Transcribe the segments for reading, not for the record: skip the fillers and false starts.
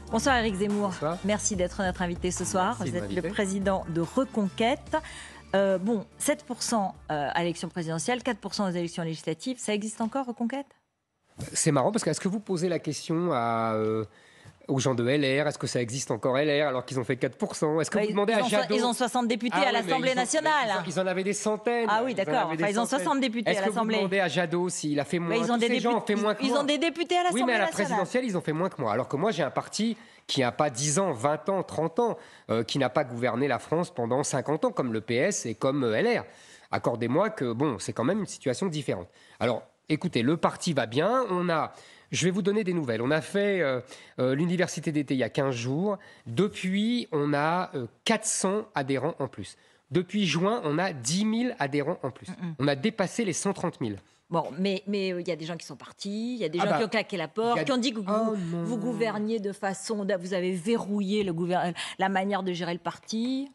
Bonsoir Éric Zemmour. Bonsoir. Merci d'être notre invité ce soir. Merci Vous de êtes le m'inviter. président de Reconquête. 7% à l'élection présidentielle, 4% aux élections législatives. Ça existe encore, Reconquête? C'est marrant parce que est-ce que vous posez la question aux gens de LR, est-ce que ça existe encore LR alors qu'ils ont fait 4%? Est-ce que vous demandez à Jadot? Ils ont 60 députés à oui, mais l'Assemblée nationale. Ils en avaient des centaines. Ah oui, d'accord. Enfin, ils ont 60 députés à Est-ce que vous l'Assemblée. demandez à Jadot s'il a fait moins? Ils ont Tous ces gens ont fait moins que moi. Ils ont des députés à l'Assemblée Oui, mais à la nationale. présidentielle, ils ont fait moins que moi. Alors que moi, j'ai un parti qui n'a pas 10 ans, 20 ans, 30 ans, qui n'a pas gouverné la France pendant 50 ans, comme le PS et comme LR. Accordez-moi que, bon, c'est quand même une situation différente. Alors, écoutez, le parti va bien. Je vais vous donner des nouvelles. On a fait l'université d'été il y a 15 jours. Depuis, on a 400 adhérents en plus. Depuis juin, on a 10 000 adhérents en plus. On a dépassé les 130 000. Bon, mais il y a des gens qui sont partis, il y a des gens qui ont claqué la porte, qui ont dit que vous gouverniez de façon... Vous avez verrouillé la manière de gérer le parti.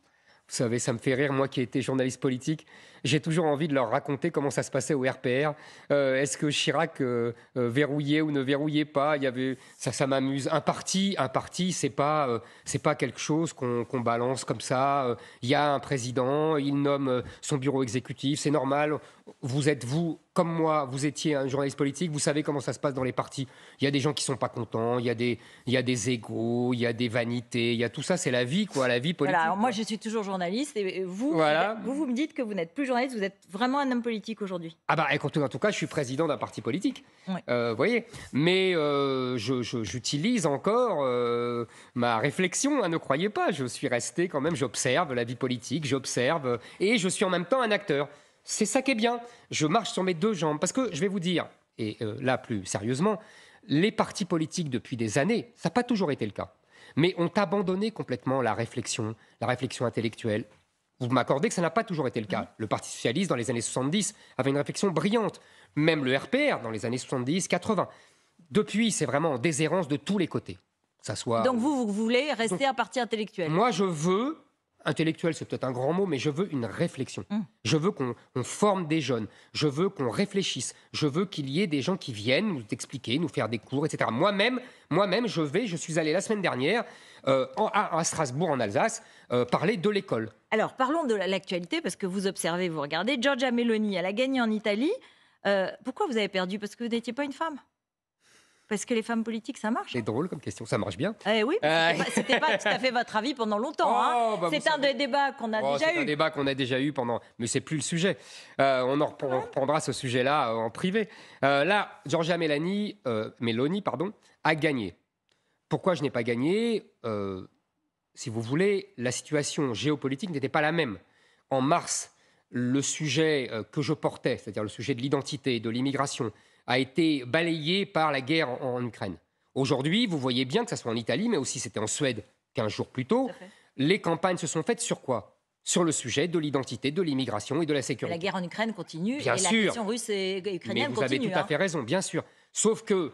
Vous savez, ça me fait rire, moi qui ai été journaliste politique. J'ai toujours envie de leur raconter comment ça se passait au RPR. Est-ce que Chirac verrouillait ou ne verrouillait pas? Ça m'amuse. Un parti, c'est pas quelque chose qu'on balance comme ça. Il y a un président, il nomme son bureau exécutif, c'est normal. Vous, comme moi, vous étiez un journaliste politique, vous savez comment ça se passe dans les partis. Il y a des gens qui sont pas contents, il y a des égos, il y a des vanités, il y a tout ça, c'est la vie, quoi, la vie politique. Voilà, alors moi, je suis toujours journaliste et vous me dites que vous n'êtes plus journaliste, vous êtes vraiment un homme politique aujourd'hui. Ah bah, écoutez, en tout cas, je suis président d'un parti politique, Oui. voyez. Mais j'utilise encore ma réflexion, hein, ne croyez pas. Je suis resté quand même, j'observe la vie politique, j'observe, et je suis en même temps un acteur. C'est ça qui est bien. Je marche sur mes deux jambes. Parce que, je vais vous dire, et là, plus sérieusement, les partis politiques, depuis des années, ça n'a pas toujours été le cas, mais ont abandonné complètement la réflexion intellectuelle. Vous m'accordez que ça n'a pas toujours été le cas. Le Parti socialiste, dans les années 70, avait une réflexion brillante. Même le RPR, dans les années 70, 80. Depuis, c'est vraiment en déshérence de tous les côtés. Donc vous voulez rester un parti intellectuel? Moi, je veux... Intellectuel, c'est peut-être un grand mot, mais je veux une réflexion. Je veux qu'on forme des jeunes. Je veux qu'on réfléchisse. Je veux qu'il y ait des gens qui viennent nous expliquer, nous faire des cours, etc. Moi-même, je suis allé la semaine dernière à Strasbourg, en Alsace, parler de l'école. Alors, parlons de l'actualité, parce que vous observez, vous regardez. Giorgia Meloni, elle a gagné en Italie. Pourquoi vous avez perdu? Parce que vous n'étiez pas une femme? Parce que les femmes politiques, ça marche. C'est drôle comme question, ça marche bien. Oui, c'était pas tout à fait votre avis pendant longtemps. C'est un des débats qu'on a déjà eu. C'est un débat qu'on a déjà eu pendant... Mais c'est plus le sujet. On reprendra ce sujet-là en privé. Là, Giorgia Meloni, a gagné. Pourquoi je n'ai pas gagné? Si vous voulez, la situation géopolitique n'était pas la même. En mars, le sujet que je portais, c'est-à-dire le sujet de l'identité, de l'immigration, a été balayé par la guerre en Ukraine. Aujourd'hui, vous voyez bien que ce soit en Italie, mais aussi c'était en Suède 15 jours plus tôt, les campagnes se sont faites sur quoi? Sur le sujet de l'identité, de l'immigration et de la sécurité. La guerre en Ukraine continue bien et sûr. la question russe et ukrainienne continue. Vous avez tout à fait raison, bien sûr. Sauf que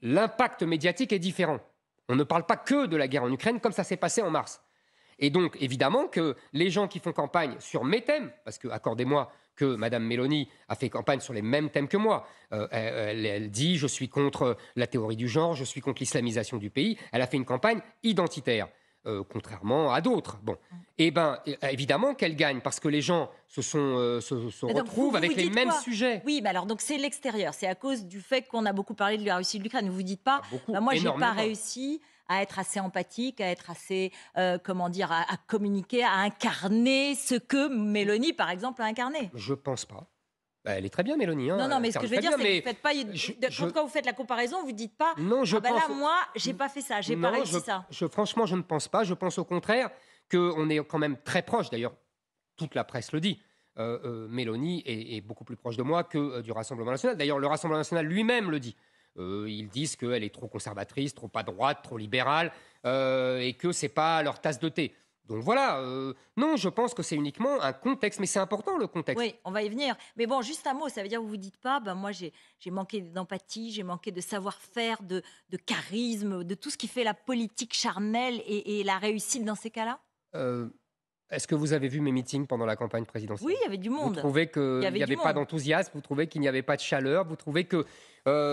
l'impact médiatique est différent. On ne parle pas que de la guerre en Ukraine comme ça s'est passé en mars. Et donc, évidemment, que les gens qui font campagne sur mes thèmes, parce que, accordez-moi, que Mme Meloni a fait campagne sur les mêmes thèmes que moi. Elle dit « je suis contre la théorie du genre, je suis contre l'islamisation du pays ». Elle a fait une campagne identitaire, contrairement à d'autres. Bon. Eh bien, évidemment qu'elle gagne, parce que les gens se retrouvent avec les mêmes sujets. Oui, mais alors, donc c'est l'extérieur. C'est à cause du fait qu'on a beaucoup parlé de la Russie et de l'Ukraine. Vous ne vous dites pas, moi, je n'ai pas réussi à être assez empathique, à être assez, à communiquer, à incarner ce que Meloni, par exemple, a incarné. Je pense pas. Elle est très bien, Meloni. Hein, non, mais ce que je veux dire, c'est que vous faites pas. Quand vous faites la comparaison, vous ne dites pas. Non, là, moi, j'ai pas fait ça, j'ai pas réussi ça. Franchement, je ne pense pas. Je pense au contraire qu'on est quand même très proche. D'ailleurs, toute la presse le dit. Meloni est beaucoup plus proche de moi que du Rassemblement national. D'ailleurs, le Rassemblement national lui-même le dit. Ils disent qu'elle est trop conservatrice, trop à droite, trop libérale, et que c'est pas leur tasse de thé. Donc voilà, non, je pense que c'est uniquement un contexte, mais c'est important le contexte. Oui, on va y venir. Mais bon, juste un mot, ça veut dire que vous vous dites pas, moi j'ai manqué d'empathie, j'ai manqué de savoir-faire, de charisme, de tout ce qui fait la politique charnelle et la réussite dans ces cas-là? Est-ce que vous avez vu mes meetings pendant la campagne présidentielle? Oui, il y avait du monde. Vous trouvez qu'il n'y avait pas d'enthousiasme? Vous trouvez qu'il n'y avait pas de chaleur? Vous trouvez que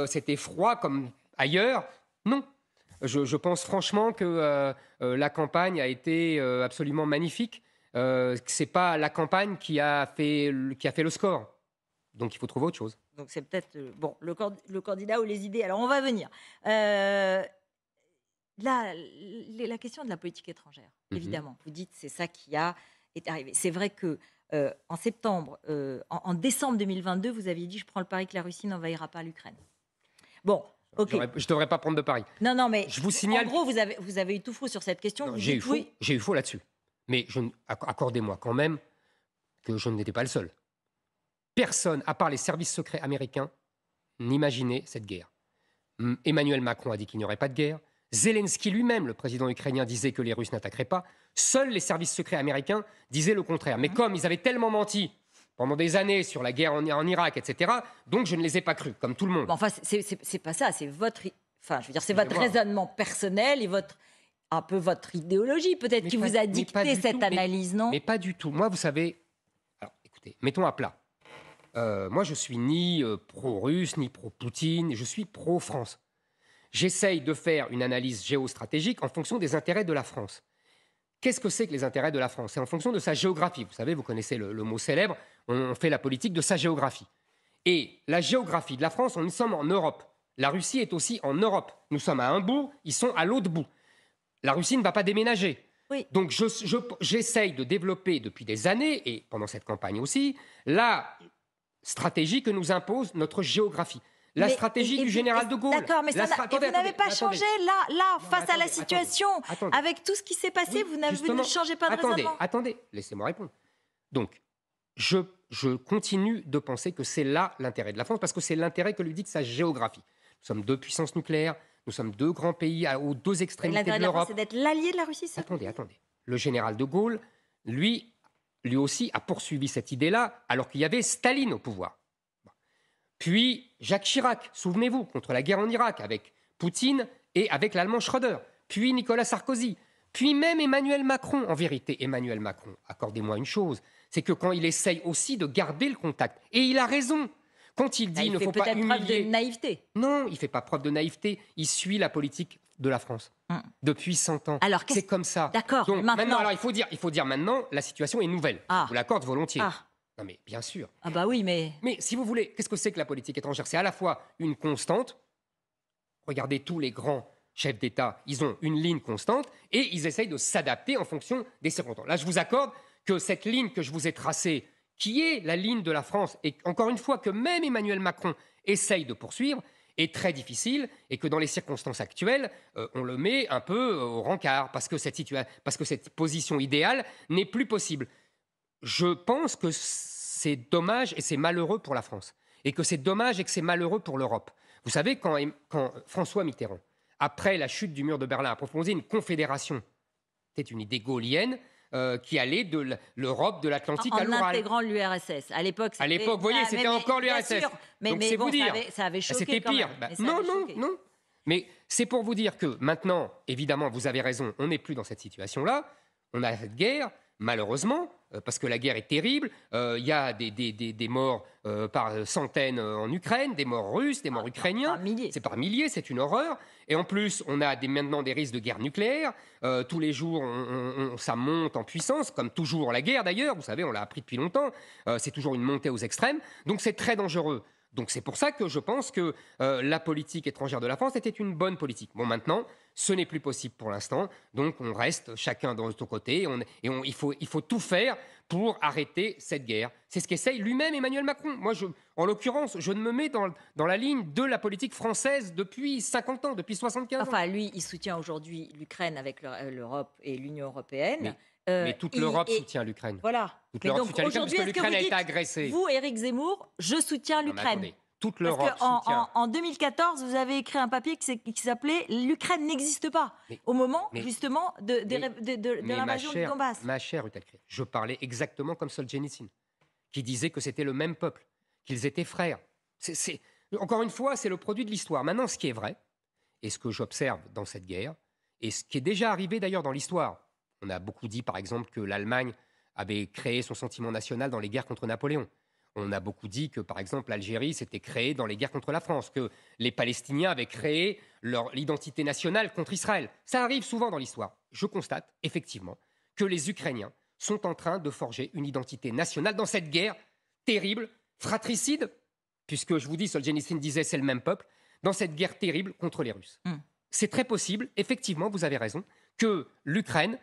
c'était froid comme ailleurs? Non. Je pense franchement que la campagne a été absolument magnifique. C'est pas la campagne qui a fait le score. Donc il faut trouver autre chose. Donc c'est peut-être le candidat ou les idées. Alors on va venir. La question de la politique étrangère, évidemment. Vous dites c'est ça qui est arrivé. C'est vrai que en septembre, en décembre 2022, vous aviez dit je prends le pari que la Russie n'envahira pas l'Ukraine. Bon. Okay. Je ne devrais pas prendre de pari. Non, mais je vous signale. En gros, vous avez eu tout faux sur cette question. J'ai eu faux là-dessus. Mais accordez-moi quand même que je n'étais pas le seul. Personne, à part les services secrets américains, n'imaginait cette guerre. Emmanuel Macron a dit qu'il n'y aurait pas de guerre. Zelensky lui-même, le président ukrainien, disait que les Russes n'attaqueraient pas. Seuls les services secrets américains disaient le contraire. Mais comme ils avaient tellement menti pendant des années sur la guerre en Irak, etc., donc je ne les ai pas crus, comme tout le monde. Enfin, c'est pas ça, c'est votre... Enfin, je veux dire, c'est votre raisonnement personnel et un peu votre idéologie, peut-être, qui vous a dicté cette analyse, non? Mais pas du tout. Moi, vous savez... Alors, écoutez, mettons à plat. Moi, je suis ni pro-russe, ni pro-Poutine, je suis pro-France. J'essaye de faire une analyse géostratégique en fonction des intérêts de la France. Qu'est-ce que c'est que les intérêts de la France? C'est en fonction de sa géographie. Vous savez, vous connaissez le mot célèbre, on fait la politique de sa géographie. Et la géographie de la France, nous sommes en Europe. La Russie est aussi en Europe. Nous sommes à un bout, ils sont à l'autre bout. La Russie ne va pas déménager. Oui. Donc j'essaye de développer depuis des années, et pendant cette campagne aussi, la stratégie que nous impose notre géographie. La stratégie du général de Gaulle. D'accord, mais vous n'avez pas changé là, face à la situation. Avec tout ce qui s'est passé, vous ne changez pas de raisonnement. Attendez, laissez-moi répondre. Donc, je continue de penser que c'est là l'intérêt de la France, parce que c'est l'intérêt que lui dicte sa géographie. Nous sommes deux puissances nucléaires, nous sommes deux grands pays aux deux extrémités de l'Europe. C'est d'être l'allié de la Russie, c'est Attendez. Le général de Gaulle, lui aussi, a poursuivi cette idée-là, alors qu'il y avait Staline au pouvoir. Puis Jacques Chirac, souvenez-vous, contre la guerre en Irak, avec Poutine et avec l'Allemand Schröder. Puis Nicolas Sarkozy. Puis même Emmanuel Macron. En vérité, Emmanuel Macron, accordez-moi une chose, c'est que quand il essaye aussi de garder le contact, et il a raison, quand il dit il ne faut pas humilier... Il fait peut-être preuve de naïveté. Non, il ne fait pas preuve de naïveté. Il suit la politique de la France depuis 100 ans. C'est comme ça. D'accord. Donc maintenant, alors, il faut dire maintenant, la situation est nouvelle. Je vous l'accorde volontiers. Non mais bien sûr. Ah bah oui, mais si vous voulez, qu'est-ce que c'est que la politique étrangère? C'est à la fois une constante. Regardez tous les grands chefs d'État, ils ont une ligne constante et ils essayent de s'adapter en fonction des circonstances. Là, je vous accorde que cette ligne que je vous ai tracée, qui est la ligne de la France, et encore une fois que même Emmanuel Macron essaye de poursuivre, est très difficile et que dans les circonstances actuelles, on le met un peu au rencard parce que cette position idéale n'est plus possible. Je pense que c'est dommage et c'est malheureux pour la France. Et que c'est dommage et que c'est malheureux pour l'Europe. Vous savez, quand François Mitterrand, après la chute du mur de Berlin, a proposé une confédération, c'était une idée gaulienne, qui allait de l'Europe, de l'Atlantique à l'Oural. En intégrant l'URSS. À l'époque, vous voyez, c'était encore l'URSS. Donc c'est vous dire. Ça avait choqué. C'était pire. Non. Mais c'est pour vous dire que maintenant, évidemment, vous avez raison, on n'est plus dans cette situation-là. On a cette guerre. Malheureusement, parce que la guerre est terrible, il y a des morts par centaines en Ukraine, des morts russes, des morts ukrainiens. C'est par milliers, c'est une horreur. Et en plus, on a maintenant des risques de guerre nucléaire. Tous les jours, ça monte en puissance, comme toujours la guerre d'ailleurs. Vous savez, on l'a appris depuis longtemps. C'est toujours une montée aux extrêmes. Donc c'est très dangereux. Donc c'est pour ça que je pense que la politique étrangère de la France était une bonne politique. Bon, maintenant, ce n'est plus possible pour l'instant. Donc on reste chacun de notre côté. Il faut tout faire pour arrêter cette guerre. C'est ce qu'essaye lui-même Emmanuel Macron. Moi, en l'occurrence, je ne me mets dans la ligne de la politique française depuis 50 ans, depuis 75 ans. Enfin, lui, il soutient aujourd'hui l'Ukraine avec l'Europe et l'Union européenne. Mais toute l'Europe soutient l'Ukraine. Voilà. Toute l'Europe soutient l'Ukraine parce que l'Ukraine a été agressée. Vous, Éric Zemmour, je soutiens l'Ukraine. Toute l'Europe soutient. En 2014, vous avez écrit un papier qui s'appelait « L'Ukraine n'existe pas », au moment, justement, de l'invasion du Donbass. Ma chère Ruth Elkré, je parlais exactement comme Solzhenitsyn, qui disait que c'était le même peuple, qu'ils étaient frères. Encore une fois, c'est le produit de l'histoire. Maintenant, ce qui est vrai, et ce que j'observe dans cette guerre, et ce qui est déjà arrivé d'ailleurs dans l'histoire, on a beaucoup dit, par exemple, que l'Allemagne avait créé son sentiment national dans les guerres contre Napoléon. On a beaucoup dit que, par exemple, l'Algérie s'était créée dans les guerres contre la France, que les Palestiniens avaient créé l'identité nationale contre Israël. Ça arrive souvent dans l'histoire. Je constate, effectivement, que les Ukrainiens sont en train de forger une identité nationale dans cette guerre terrible, fratricide, puisque je vous dis, Solzhenitsyn disait c'est le même peuple, dans cette guerre terrible contre les Russes. C'est très possible, effectivement, vous avez raison, que l'Ukraine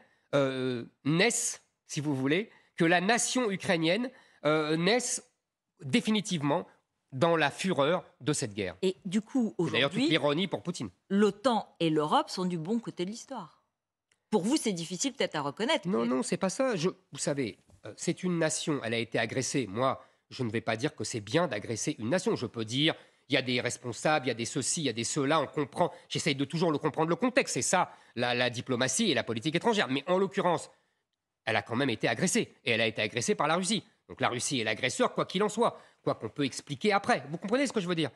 naisse, si vous voulez, que la nation ukrainienne naisse définitivement dans la fureur de cette guerre. Et du coup, aujourd'hui, d'ailleurs, toute l'ironie pour Poutine. L'OTAN et l'Europe sont du bon côté de l'histoire. Pour vous, c'est difficile peut-être à reconnaître. Non, non, c'est pas ça. Vous savez, c'est une nation, elle a été agressée. Moi, je ne vais pas dire que c'est bien d'agresser une nation. Je peux dire, il y a des responsables, il y a des ceci, il y a des cela, on comprend. J'essaye de toujours comprendre le contexte. C'est ça, la diplomatie et la politique étrangère. Mais en l'occurrence, elle a quand même été agressée. Et elle a été agressée par la Russie. Donc la Russie est l'agresseur, quoi qu'il en soit. Quoi qu'on peut expliquer après. Vous comprenez ce que je veux dire ?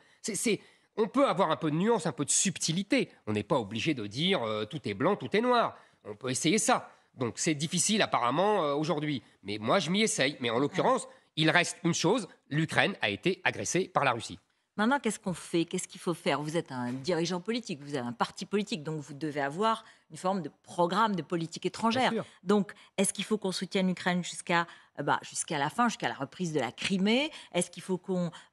On peut avoir un peu de nuance, un peu de subtilité. On n'est pas obligé de dire tout est blanc, tout est noir. On peut essayer ça. Donc c'est difficile apparemment aujourd'hui. Mais moi, je m'y essaye. Mais en l'occurrence, il reste une chose. L'Ukraine a été agressée par la Russie. Maintenant, qu'est-ce qu'on fait ? Qu'est-ce qu'il faut faire ? Vous êtes un dirigeant politique, vous avez un parti politique, donc vous devez avoir une forme de programme de politique étrangère. Donc, est-ce qu'il faut qu'on soutienne l'Ukraine jusqu'à la fin, jusqu'à la reprise de la Crimée ? Est-ce qu'il faut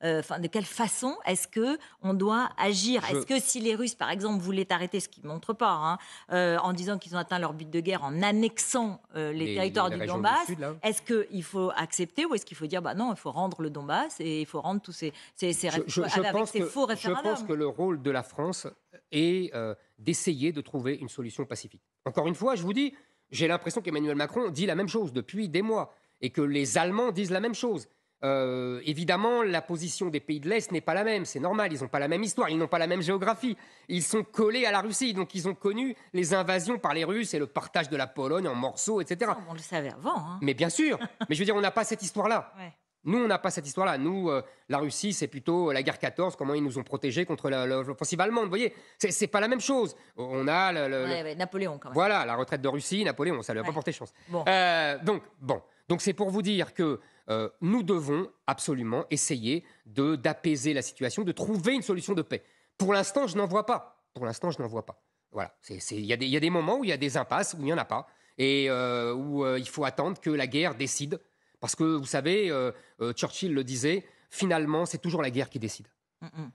de quelle façon est-ce qu'on doit agir ? Est-ce que si les Russes, par exemple, voulaient arrêter, ce qu'ils ne montrent pas, en disant qu'ils ont atteint leur but de guerre, en annexant les territoires du Donbass, est-ce qu'il faut accepter ou est-ce qu'il faut dire non, il faut rendre le Donbass et il faut rendre tous ces faux référendums ? Je pense que le rôle de la France est d'essayer de trouver une solution pacifique. Encore une fois, je vous dis, j'ai l'impression qu'Emmanuel Macron dit la même chose depuis des mois et que les Allemands disent la même chose. Évidemment, la position des pays de l'Est n'est pas la même, c'est normal, ils n'ont pas la même histoire, ils n'ont pas la même géographie. Ils sont collés à la Russie, donc ils ont connu les invasions par les Russes et le partage de la Pologne en morceaux, etc. Ça, on le savait avant. Mais bien sûr, mais je veux dire, on n'a pas cette histoire-là. Nous, on n'a pas cette histoire-là. Nous, la Russie, c'est plutôt la guerre 14, comment ils nous ont protégés contre l'offensive allemande. Vous voyez, c'est pas la même chose. On a Napoléon, quand même. Voilà, la retraite de Russie, Napoléon, ça ne lui a pas porté chance. Donc, c'est pour vous dire que nous devons absolument essayer d'apaiser la situation, de trouver une solution de paix. Pour l'instant, je n'en vois pas. Voilà. Il y a des moments où il y a des impasses, où il n'y en a pas, et où il faut attendre que la guerre décide. Parce que, vous savez, Churchill le disait, finalement, c'est toujours la guerre qui décide.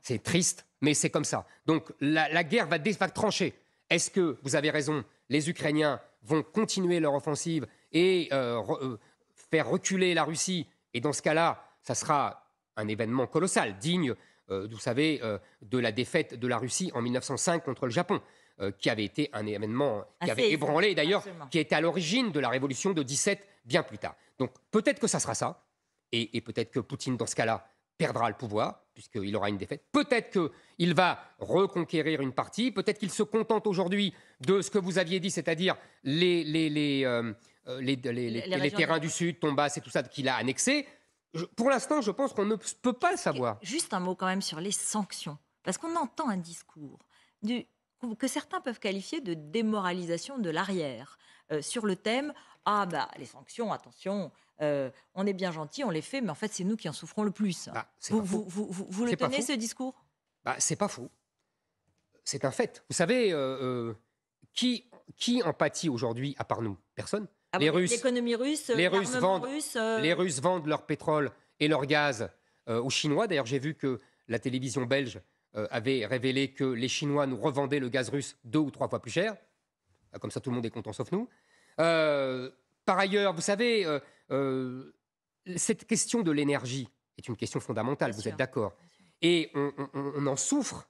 C'est triste, mais c'est comme ça. Donc, la guerre va trancher. Est-ce que, vous avez raison, les Ukrainiens vont continuer leur offensive et faire reculer la Russie ? Et dans ce cas-là, ça sera un événement colossal, digne, vous savez, de la défaite de la Russie en 1905 contre le Japon, qui avait été un événement qui avait ébranlé, d'ailleurs, qui était à l'origine de la révolution de 17, bien plus tard. Donc peut-être que ça sera ça, et peut-être que Poutine, dans ce cas-là, perdra le pouvoir, puisqu'il aura une défaite. Peut-être qu'il va reconquérir une partie, peut-être qu'il se contente aujourd'hui de ce que vous aviez dit, c'est-à-dire les terrains du Sud, Donbass et tout ça, qu'il a annexé. Pour l'instant, je pense qu'on ne peut pas le savoir. Juste un mot quand même sur les sanctions, parce qu'on entend un discours que certains peuvent qualifier de démoralisation de l'arrière, sur le thème les sanctions, attention, on est bien gentil, on les fait, mais en fait, c'est nous qui en souffrons le plus. Vous le tenez, ce discours ? C'est pas faux. C'est un fait. Vous savez, qui en pâtit aujourd'hui, à part nous ? Personne. L'économie russe, les Russes vendent leur pétrole et leur gaz aux Chinois. D'ailleurs, j'ai vu que la télévision belge avait révélé que les Chinois nous revendaient le gaz russe 2 ou 3 fois plus cher. Comme ça, tout le monde est content, sauf nous. Par ailleurs, vous savez, cette question de l'énergie est une question fondamentale, vous êtes d'accord ? Et on en souffre.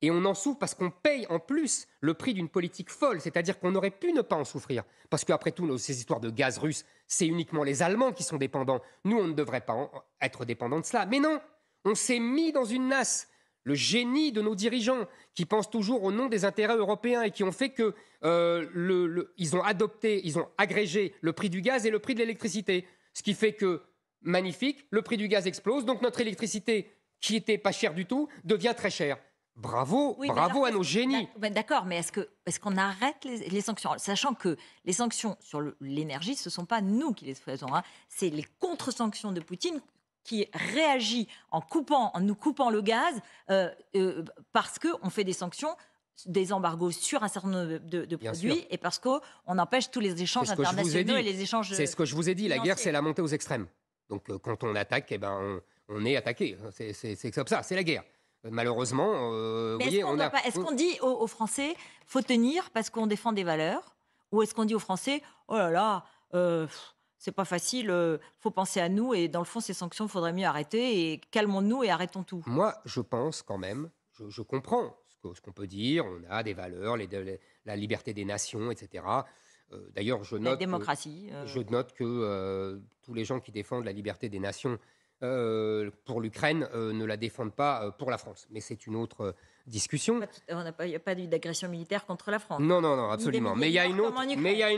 Et on en souffre parce qu'on paye en plus le prix d'une politique folle. C'est-à-dire qu'on aurait pu ne pas en souffrir. Parce qu'après tout, ces histoires de gaz russe, c'est uniquement les Allemands qui sont dépendants. Nous, on ne devrait pas être dépendants de cela. Mais non, on s'est mis dans une nasse. Le génie de nos dirigeants qui pensent toujours au nom des intérêts européens et qui ont fait que ils ont agrégé le prix du gaz et le prix de l'électricité. Ce qui fait que, magnifique, le prix du gaz explose, donc notre électricité, qui était pas chère du tout, devient très chère. Bravo, Oui, bravo à nos génies. D'accord, mais est-ce qu'on arrête les sanctions? Sachant que les sanctions sur l'énergie, ce ne sont pas nous qui les faisons, hein. C'est les contre-sanctions de Poutine qui réagit en nous coupant le gaz parce qu'on fait des sanctions, des embargos sur un certain nombre de produits et parce qu'on empêche tous les échanges internationaux et les échanges. C'est ce que je vous ai dit. La guerre, c'est la montée aux extrêmes. Donc quand on attaque, on est attaqué. C'est comme ça, c'est la guerre. Malheureusement, est-ce qu'on dit aux Français, faut tenir parce qu'on défend des valeurs, ou est-ce qu'on dit aux Français, oh là là, c'est pas facile, faut penser à nous et dans le fond ces sanctions, il faudrait mieux arrêter et calmons-nous et arrêtons tout. Moi, je pense quand même, je comprends ce qu'on peut dire. On a des valeurs, la liberté des nations, etc. D'ailleurs, je note que tous les gens qui défendent la liberté des nations pour l'Ukraine ne la défendent pas pour la France. Mais c'est une autre discussion. Il n'y a pas eu d'agression militaire contre la France. Non, absolument. Mais il y a un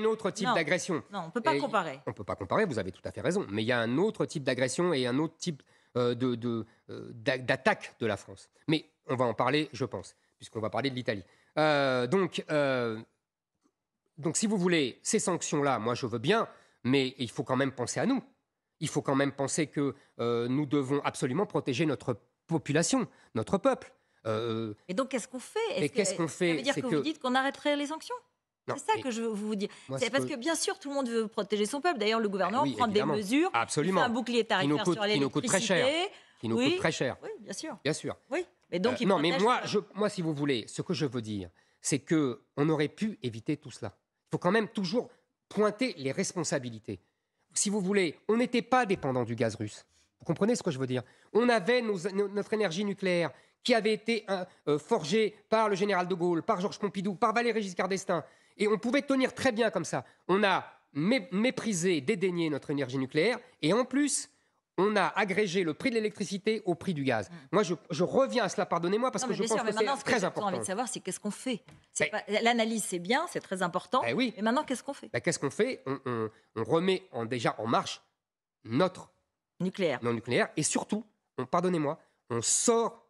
autre type d'agression. Non, on ne peut pas comparer. On ne peut pas comparer, vous avez tout à fait raison. Mais il y a un autre type d'agression et un autre type d'attaque de la France. Mais on va en parler, je pense, puisqu'on va parler de l'Italie. Donc, si vous voulez, ces sanctions-là, moi, je veux bien, mais il faut quand même penser à nous. Il faut quand même penser que nous devons absolument protéger notre population, notre peuple. Et donc, qu'est-ce qu'on fait? Qu'est-ce qu'on fait? Ça veut dire que vous dites qu'on arrêterait les sanctions? C'est ça que je veux vous dire. C'est parce que, bien sûr, tout le monde veut protéger son peuple. D'ailleurs, le gouvernement prend des mesures. Absolument. Il fait un bouclier tarifaire sur l'électricité. Qui nous coûte très cher. Qui nous coûte très cher. Oui, bien sûr. Bien sûr. Oui. Mais donc, mais moi, si vous voulez, ce que je veux dire, c'est qu'on aurait pu éviter tout cela. Il faut quand même toujours pointer les responsabilités. Si vous voulez, on n'était pas dépendant du gaz russe. Vous comprenez ce que je veux dire? On avait notre énergie nucléaire qui avait été forgée par le général de Gaulle, par Georges Pompidou, par Valéry Giscard d'Estaing. Et on pouvait tenir très bien comme ça. On a méprisé, dédaigné notre énergie nucléaire. Et en plus, on a agrégé le prix de l'électricité au prix du gaz. Moi, je reviens à cela, pardonnez-moi, parce que je pense que c'est très important. Ce que j'ai envie de savoir, c'est qu'est-ce qu'on fait. L'analyse, c'est bien, c'est très important. Oui. Mais maintenant, qu'est-ce qu'on fait? Qu'est-ce qu'on fait? On remet déjà en marche notre nucléaire. Non nucléaire. Et surtout, pardonnez-moi, on sort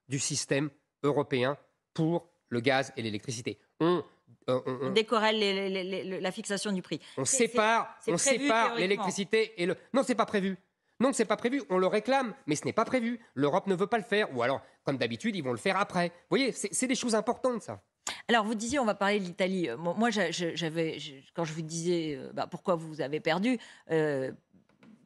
du système européen pour le gaz et l'électricité. On décorrèle la fixation du prix. On sépare l'électricité et le... Non, c'est pas prévu. Non, c'est pas prévu. On le réclame, mais ce n'est pas prévu. L'Europe ne veut pas le faire. Ou alors, comme d'habitude, ils vont le faire après. Vous voyez, c'est des choses importantes, ça. Alors, vous disiez, on va parler de l'Italie. Moi, quand je vous disais pourquoi vous avez perdu,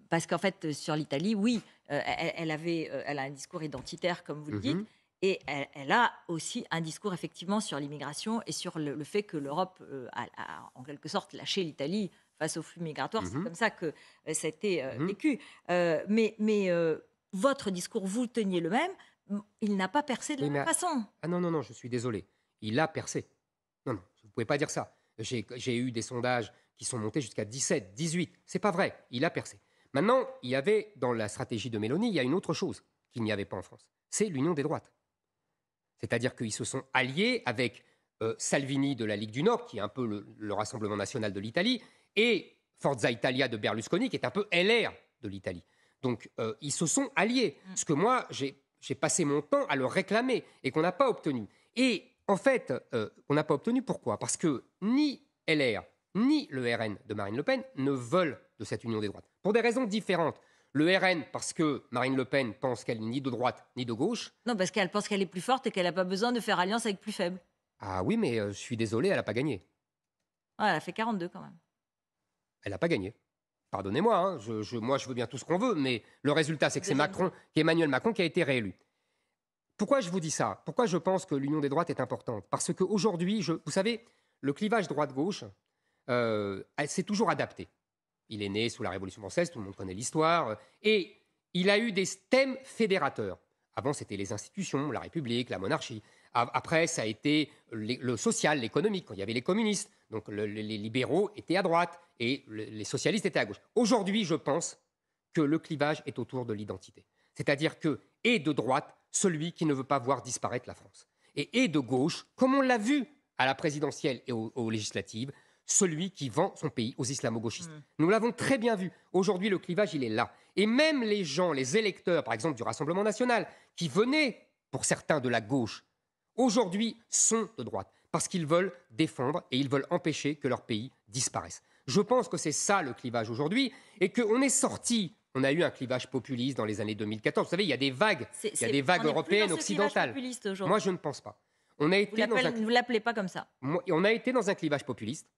parce qu'en fait, sur l'Italie, oui, elle a un discours identitaire, comme vous le dites. Et elle a aussi un discours effectivement sur l'immigration et sur le fait que l'Europe a en quelque sorte lâché l'Italie face aux flux migratoires. C'est comme ça que ça a été vécu. Mais votre discours, vous le teniez le même, il n'a pas percé de la même façon. Ah non, je suis désolé. Il a percé. Non, vous ne pouvez pas dire ça. J'ai eu des sondages qui sont montés jusqu'à 17, 18. C'est pas vrai. Il a percé. Maintenant, il y avait dans la stratégie de Meloni, il y a une autre chose qu'il n'y avait pas en France. C'est l'union des droites. C'est-à-dire qu'ils se sont alliés avec Salvini de la Ligue du Nord, qui est un peu le Rassemblement national de l'Italie, et Forza Italia de Berlusconi, qui est un peu LR de l'Italie. Donc, ils se sont alliés. Ce que moi, j'ai passé mon temps à le réclamer et qu'on n'a pas obtenu. Et en fait, on n'a pas obtenu pourquoi? Parce que ni LR, ni le RN de Marine Le Pen ne veulent de cette union des droites. Pour des raisons différentes. Le RN, parce que Marine Le Pen pense qu'elle n'est ni de droite ni de gauche. Non, parce qu'elle pense qu'elle est plus forte et qu'elle n'a pas besoin de faire alliance avec plus faible. Ah oui, mais je suis désolé, elle n'a pas gagné. Ouais, elle a fait 42 quand même. Elle n'a pas gagné. Pardonnez-moi, hein, moi je veux bien tout ce qu'on veut, mais le résultat, c'est que c'est Emmanuel Macron qui a été réélu. Pourquoi je vous dis ça? Pourquoi je pense que l'union des droites est importante? Parce qu'aujourd'hui, vous savez, le clivage droite-gauche s'est toujours adapté. Il est né sous la Révolution française, tout le monde connaît l'histoire, et il a eu des thèmes fédérateurs. Avant, c'était les institutions, la République, la monarchie. Après, ça a été le social, l'économique, quand il y avait les communistes. Donc les libéraux étaient à droite et les socialistes étaient à gauche. Aujourd'hui, je pense que le clivage est autour de l'identité. C'est-à-dire que, et de droite, celui qui ne veut pas voir disparaître la France. Et de gauche, comme on l'a vu à la présidentielle et aux législatives, celui qui vend son pays aux islamo-gauchistes. Nous l'avons très bien vu. Aujourd'hui, le clivage, il est là. Et même les gens, les électeurs, par exemple, du Rassemblement national, qui venaient, pour certains, de la gauche, aujourd'hui sont de droite, parce qu'ils veulent défendre et ils veulent empêcher que leur pays disparaisse. Je pense que c'est ça le clivage aujourd'hui, et qu'on est sorti. On a eu un clivage populiste dans les années 2014. Vous savez, il y a des vagues, européennes, occidentales. Moi, je ne pense pas. Vous ne l'appelez pas comme ça. On a été dans un clivage populiste,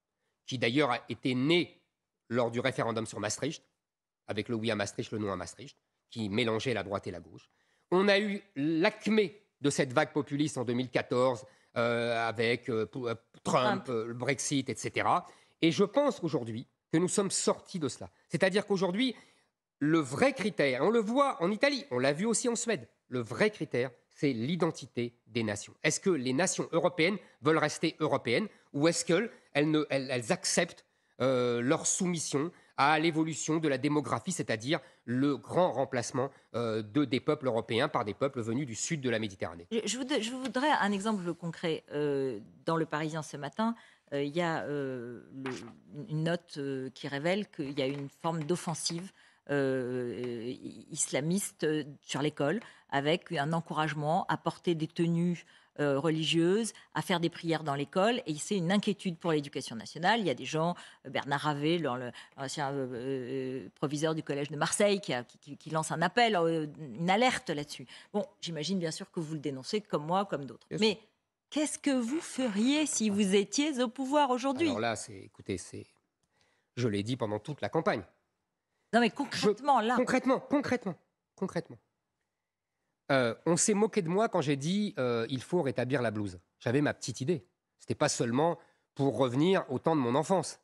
qui d'ailleurs a été né lors du référendum sur Maastricht, avec le oui à Maastricht, le non à Maastricht, qui mélangeait la droite et la gauche. On a eu l'acmé de cette vague populiste en 2014, avec Trump, le Brexit, etc. Et je pense aujourd'hui que nous sommes sortis de cela. C'est-à-dire qu'aujourd'hui, le vrai critère, on le voit en Italie, on l'a vu aussi en Suède, le vrai critère, c'est l'identité des nations. Est-ce que les nations européennes veulent rester européennes ou est-ce qu'elles acceptent leur soumission à l'évolution de la démographie, c'est-à-dire le grand remplacement des peuples européens par des peuples venus du sud de la Méditerranée. Je voudrais un exemple concret. Dans Le Parisien ce matin, il y a une note qui révèle qu'il y a une forme d'offensive islamiste sur l'école, avec un encouragement à porter des tenues religieuses, à faire des prières dans l'école, et c'est une inquiétude pour l'éducation nationale. Il y a des gens, Bernard Ravet, l'ancien proviseur du collège de Marseille, qui lance un appel, une alerte là-dessus. Bon, j'imagine bien sûr que vous le dénoncez, comme moi, comme d'autres. Mais qu'est-ce que vous feriez si vous étiez au pouvoir aujourd'hui? Alors là, écoutez, je l'ai dit pendant toute la campagne. Non mais concrètement, là. Concrètement. On s'est moqué de moi quand j'ai dit il faut rétablir la blouse. J'avais ma petite idée. C'était pas seulement pour revenir au temps de mon enfance.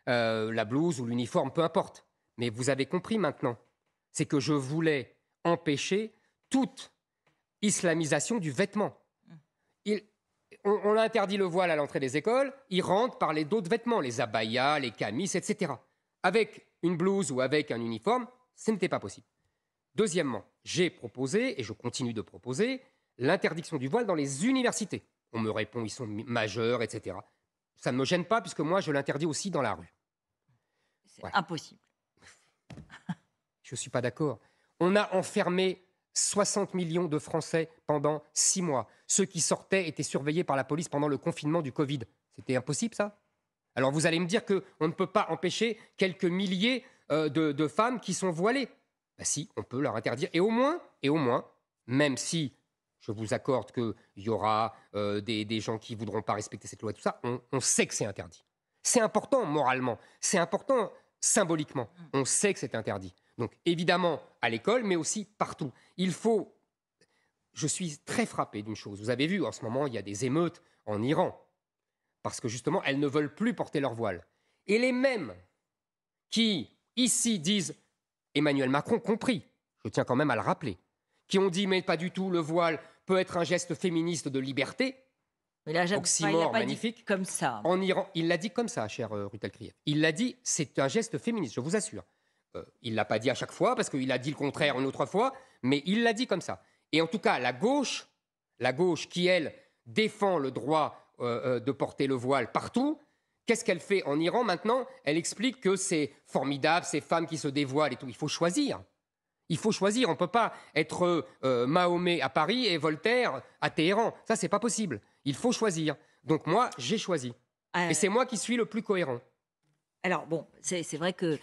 La blouse ou l'uniforme, peu importe. Mais vous avez compris maintenant. C'est que je voulais empêcher toute islamisation du vêtement. On a interdit le voile à l'entrée des écoles. Ils rentrent par d'autres vêtements, les abayas, les camis, etc. Avec une blouse ou avec un uniforme, ce n'était pas possible. Deuxièmement, j'ai proposé, et je continue de proposer, l'interdiction du voile dans les universités. On me répond, ils sont majeurs, etc. Ça ne me gêne pas, puisque moi, je l'interdis aussi dans la rue. C'est impossible. Je ne suis pas d'accord. On a enfermé 60 millions de Français pendant 6 mois. Ceux qui sortaient étaient surveillés par la police pendant le confinement du Covid. C'était impossible, ça ? Alors vous allez me dire qu'on ne peut pas empêcher quelques milliers de femmes qui sont voilées. Ben si, on peut leur interdire. Et au moins, même si je vous accorde qu'il y aura des gens qui ne voudront pas respecter cette loi et tout ça, on sait que c'est interdit. C'est important moralement, c'est important symboliquement. On sait que c'est interdit. Donc évidemment à l'école, mais aussi partout. Je suis très frappé d'une chose. Vous avez vu, en ce moment, il y a des émeutes en Iran. Parce que justement, elles ne veulent plus porter leur voile. Et les mêmes qui, ici, disent, Emmanuel Macron compris, je tiens quand même à le rappeler, qui ont dit, mais pas du tout, le voile peut être un geste féministe de liberté, mais là, oxymore magnifique. Dit comme ça. En Iran, il l'a dit comme ça, cher Ruth El-Kriev. Il l'a dit, c'est un geste féministe, je vous assure. Il ne l'a pas dit à chaque fois, parce qu'il a dit le contraire une autre fois, mais il l'a dit comme ça. Et en tout cas, la gauche qui, elle, défend le droit de porter le voile partout, qu'est-ce qu'elle fait en Iran maintenant? Elle explique que c'est formidable, ces femmes qui se dévoilent et tout. Il faut choisir. On ne peut pas être Mahomet à Paris et Voltaire à Téhéran. Ça, c'est pas possible. Il faut choisir. Donc moi, j'ai choisi. Et c'est moi qui suis le plus cohérent. Alors bon, c'est vrai que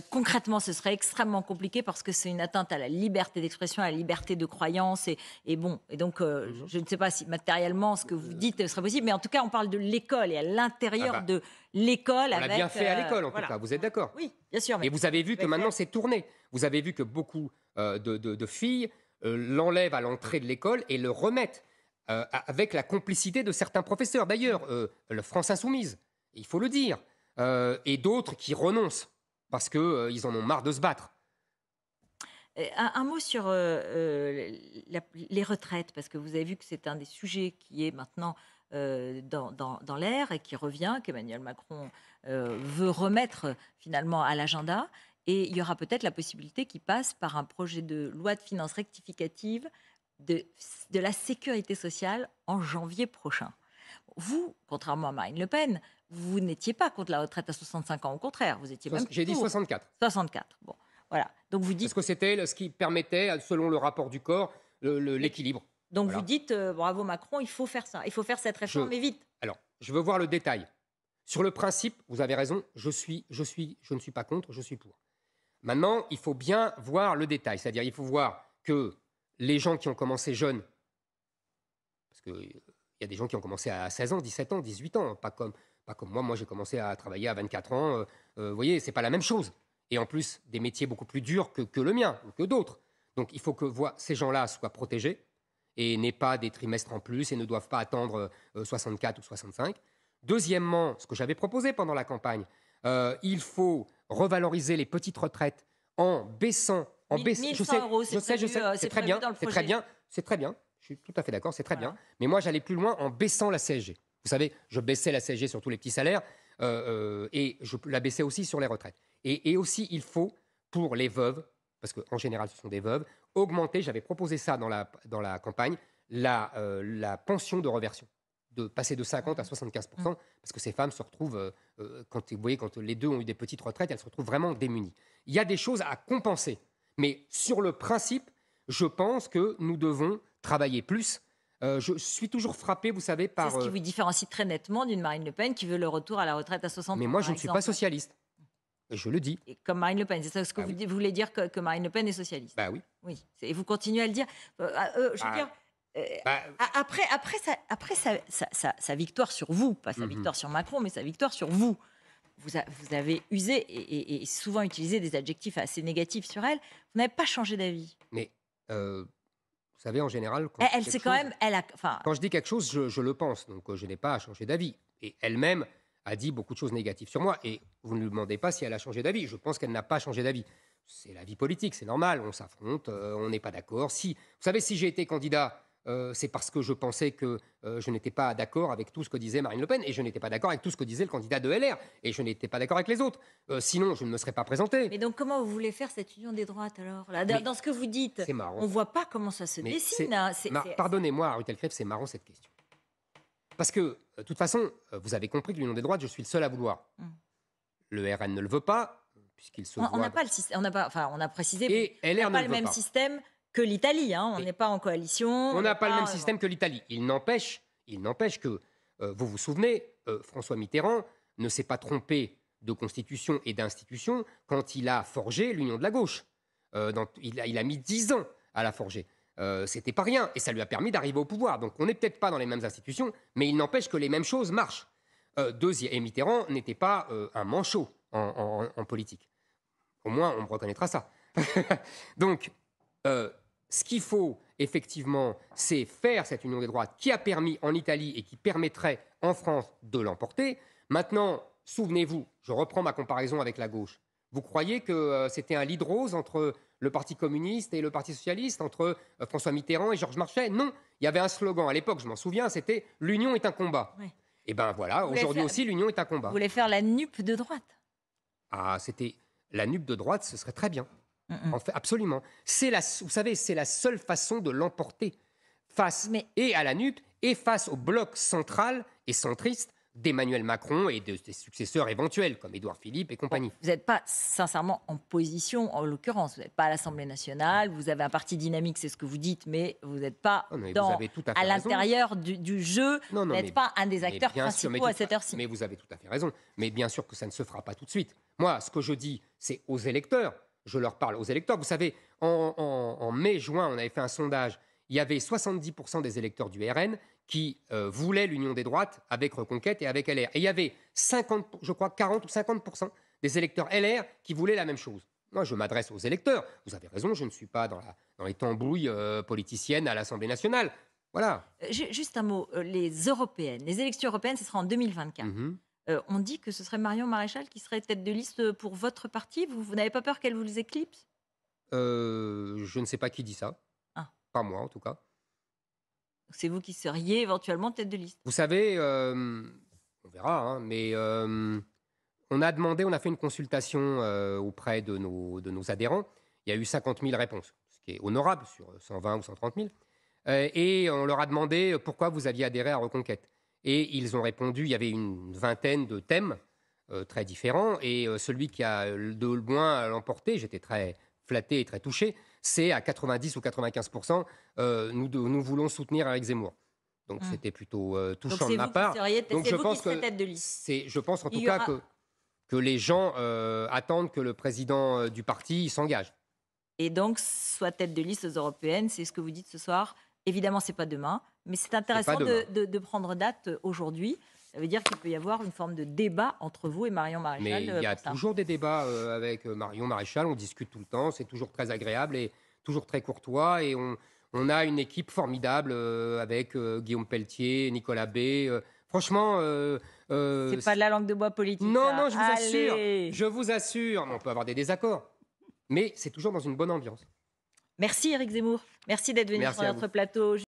concrètement, ce serait extrêmement compliqué parce que c'est une atteinte à la liberté d'expression, à la liberté de croyance. Et donc, je ne sais pas si matériellement, ce que vous dites serait possible, mais en tout cas, on parle de l'école et à l'intérieur de l'école. On l'a bien fait à l'école, en tout cas. Vous êtes d'accord? Oui, bien sûr. Et vous avez vu que maintenant, c'est tourné. Vous avez vu que beaucoup de filles l'enlèvent à l'entrée de l'école et le remettent avec la complicité de certains professeurs. D'ailleurs, le France Insoumise, il faut le dire, et d'autres qui renoncent. Parce qu'ils en ont marre de se battre. Un mot sur les retraites, parce que vous avez vu que c'est un des sujets qui est maintenant dans l'air et qui revient, qu'Emmanuel Macron veut remettre finalement à l'agenda. Et il y aura peut-être la possibilité qu'il passe par un projet de loi de finances rectificative de la sécurité sociale en janvier prochain. Vous, contrairement à Marine Le Pen, vous n'étiez pas contre la retraite à 65 ans, au contraire, vous étiez même J'ai dit 64. 64, bon, voilà. Donc vous dites... Parce que c'était ce qui permettait, selon le rapport du corps, l'équilibre. Donc vous dites, bravo Macron, il faut faire ça, il faut faire cette réforme et vite. Alors, je veux voir le détail. Sur le principe, vous avez raison, je ne suis pas contre, je suis pour. Maintenant, il faut bien voir le détail, c'est-à-dire il faut voir que les gens qui ont commencé jeunes, parce qu'il y a des gens qui ont commencé à 16 ans, 17 ans, 18 ans, pas comme moi j'ai commencé à travailler à 24 ans, vous voyez, c'est pas la même chose. Et en plus, des métiers beaucoup plus durs que le mien, ou que d'autres. Donc il faut que ces gens-là soient protégés, et n'aient pas des trimestres en plus, et ne doivent pas attendre 64 ou 65. Deuxièmement, ce que j'avais proposé pendant la campagne, il faut revaloriser les petites retraites en baissant... 1 100 euros, je sais, c'est très bien, c'est très bien, je suis tout à fait d'accord, c'est très bien. Mais moi, j'allais plus loin en baissant la CSG. Vous savez, je baissais la CSG sur tous les petits salaires et je la baissais aussi sur les retraites. Et aussi, il faut, pour les veuves, parce qu'en général, ce sont des veuves, augmenter, j'avais proposé ça dans la campagne, la pension de reversion, de passer de 50 à 75%, parce que ces femmes se retrouvent, quand les deux ont eu des petites retraites, elles se retrouvent vraiment démunies. Il y a des choses à compenser, mais sur le principe, je pense que nous devons travailler plus. Je suis toujours frappé, vous savez, par... C'est ce qui vous différencie très nettement d'une Marine Le Pen qui veut le retour à la retraite à 60 ans. Mais moi, je ne suis pas socialiste. Je le dis. Et comme Marine Le Pen, c'est ça ce que vous voulez dire que Marine Le Pen est socialiste? Bah oui. Oui. Et vous continuez à le dire. Je veux dire, après sa victoire sur vous, pas sa victoire sur Macron, mais sa victoire sur vous, vous avez usé et souvent utilisé des adjectifs assez négatifs sur elle. Vous n'avez pas changé d'avis. Mais vous savez, en général, quand je dis quelque chose, je le pense. Donc je n'ai pas changé d'avis. Et elle-même a dit beaucoup de choses négatives sur moi. Et vous ne lui demandez pas si elle a changé d'avis. Je pense qu'elle n'a pas changé d'avis. C'est la vie politique, c'est normal. On s'affronte, on n'est pas d'accord. Vous savez, si j'ai été candidat, c'est parce que je pensais que je n'étais pas d'accord avec tout ce que disait Marine Le Pen. Et je n'étais pas d'accord avec tout ce que disait le candidat de LR. Et je n'étais pas d'accord avec les autres. Sinon, je ne me serais pas présenté. Mais donc, comment vous voulez faire cette union des droites, alors là, dans ce que vous dites, c'est marrant. On ne voit pas comment ça se dessine. Pardonnez-moi, Ruth Elkref, c'est marrant cette question. Parce que, de toute façon, vous avez compris que l'union des droites, je suis le seul à vouloir. Le RN ne le veut pas, puisqu'il se On n'a pas le système. On a précisé. Et LR n'a pas le même système que l'Italie. On n'est pas en coalition. On n'a pas le même système que l'Italie. Il n'empêche que, vous vous souvenez, François Mitterrand ne s'est pas trompé de constitution et d'institution quand il a forgé l'union de la gauche. Il a mis 10 ans à la forger. C'était pas rien, et ça lui a permis d'arriver au pouvoir. Donc on n'est peut-être pas dans les mêmes institutions, mais il n'empêche que les mêmes choses marchent. Et Mitterrand n'était pas un manchot en politique. Au moins, on me reconnaîtra ça. Donc, ce qu'il faut, effectivement, c'est faire cette union des droites qui a permis en Italie et qui permettrait en France de l'emporter. Maintenant, souvenez-vous, je reprends ma comparaison avec la gauche. Vous croyez que c'était un lit de rose entre le Parti communiste et le Parti socialiste, entre François Mitterrand et Georges Marchais? Non, il y avait un slogan à l'époque, je m'en souviens, c'était « L'union est un combat ». Et bien voilà, aujourd'hui aussi, l'union est un combat. Vous voulez faire la NUP de droite? Ah, c'était la NUP de droite, ce serait très bien. En fait, absolument. Vous savez, c'est la seule façon de l'emporter face et à la NUP et face au bloc central et centriste d'Emmanuel Macron et de ses successeurs éventuels, comme Édouard Philippe et compagnie. Vous n'êtes pas sincèrement en position, en l'occurrence. Vous n'êtes pas à l'Assemblée nationale, vous avez un parti dynamique, c'est ce que vous dites, mais vous n'êtes pas à l'intérieur du jeu, vous n'êtes pas un des acteurs principaux à cette heure-ci. Mais vous avez tout à fait raison. Mais bien sûr que ça ne se fera pas tout de suite. Moi, ce que je dis, c'est aux électeurs. Je leur parle aux électeurs. Vous savez, en mai-juin, on avait fait un sondage. Il y avait 70% des électeurs du RN qui voulaient l'union des droites avec Reconquête et avec LR. Et il y avait 40 ou 50% des électeurs LR qui voulaient la même chose. Moi, je m'adresse aux électeurs. Vous avez raison, je ne suis pas dans les tambouilles politiciennes à l'Assemblée nationale. Voilà. Juste un mot. Les élections européennes, ce sera en 2024. On dit que ce serait Marion Maréchal qui serait tête de liste pour votre parti. Vous n'avez pas peur qu'elle vous éclipse? Je ne sais pas qui dit ça. Pas moi, en tout cas. C'est vous qui seriez éventuellement tête de liste. Vous savez, on verra, mais on a fait une consultation auprès de nos adhérents. Il y a eu 50 000 réponses, ce qui est honorable sur 120 ou 130 000. Et on leur a demandé pourquoi vous aviez adhéré à Reconquête. Et ils ont répondu, il y avait une vingtaine de thèmes très différents. Et celui qui a de loin l'emporté, j'étais très flatté et très touché, c'est à 90 ou 95%, nous voulons soutenir Éric Zemmour. Donc c'était plutôt touchant de ma part. Donc je pense que tête de liste. Je pense en tout cas que les gens attendent que le président du parti s'engage. Et donc, soit tête de liste aux européennes, c'est ce que vous dites ce soir. Évidemment, c'est pas demain, mais c'est intéressant de prendre date aujourd'hui. Ça veut dire qu'il peut y avoir une forme de débat entre vous et Marion Maréchal. Mais il y a toujours des débats avec Marion Maréchal, on discute tout le temps, c'est toujours très agréable et toujours très courtois. Et on a une équipe formidable avec Guillaume Pelletier, Nicolas Bay. Franchement... c'est pas de la langue de bois politique. Non, non, je vous assure. Je vous assure. On peut avoir des désaccords. Mais c'est toujours dans une bonne ambiance. Merci Éric Zemmour. Merci d'être venu sur notre plateau.